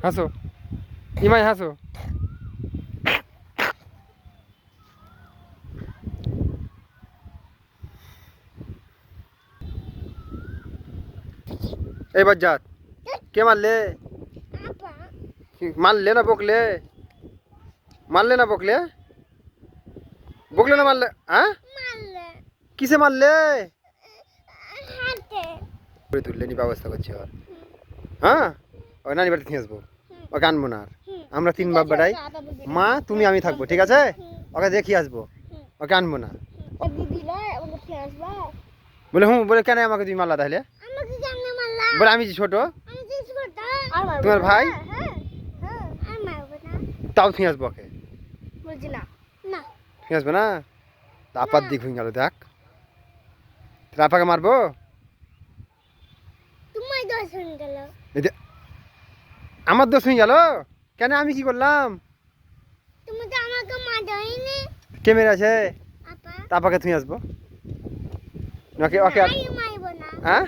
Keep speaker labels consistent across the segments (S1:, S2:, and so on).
S1: হাসো ইমাই হাসো। এই বজ্জাত কে মারলে? মারলে না বকলে? মারলে না বকলে? বকলে না মারলে? হ্যাঁ কিসে মারলে? তুললে নি ব্যবস্থা করছি আর। হ্যাঁ ওই নানি বাড়িতে নিয়ে আসবো, ওকে আনবো না আর। আমরা 3 বাপ বেটাই, মা তুমি আমি থাকবো, ঠিক আছে? ওকে দেখিয়ে আসবো, ওকে আনবো না। বলে হুম, বলে কেন আমাকে তুমি মারলা তাহলে? বলে আমি যে ছোট, তোমার ভাই, তাও তুমি আসবো ওকে? তুমি আসবে না? আপার দিক হয়ে গেল দেখ, আপাকে মারবো? আমার দোষ হয়ে গেল কেন? আমি কি করলাম? কে মেরে আছে? আপাকে তুমি আসবো ওকে ওকে? হ্যাঁ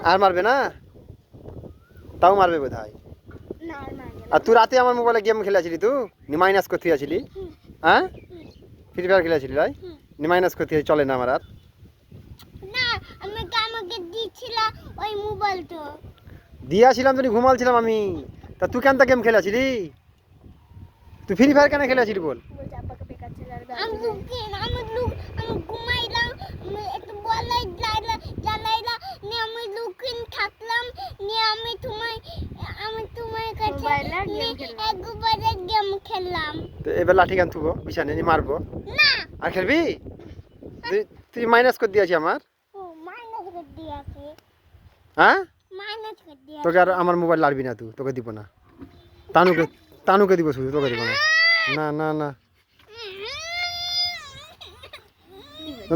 S1: আর মারবে না? তাও মারবে বোধ হয়। আর তুই রাতে আমার মোবাইলে গেম খেলেছিলি, তুই মাইনাস করতে আসিলি? হ্যাঁ ফ্রি ফায়ার খেলেছিলি ভাই? মাইনাস করতে চলে না আমার আর। দিয়েছিলাম তুই ঘুমালছিলাম আমি, তা তুই কেন তা গেম খেলেছিলি? তুই ফ্রি ফায়ার কেন খেলেছিলি বল? এবার লাঠি কেন থুবো বিছানে নিয়ে মারবো? আর খেলবি? তুই মাইনাস করে দিয়েছি আমার। হ্যাঁ তোকে আর আমার মোবাইল লাড়বি না তুই, তোকে দিব না। তানুকে তানুকে দিব শুধু, তোকে দিব না। না না না,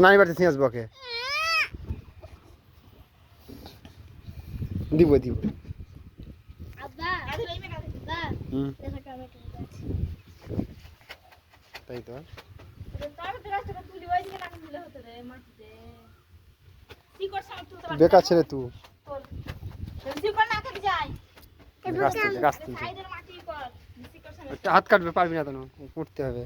S1: নানি বাড়িতে নিয়ে আসবো ওকে। দিব দিব। তাই তো বেকার ছেলে তুই। হাত কাটবে পারবি না তো, উঠতে হবে।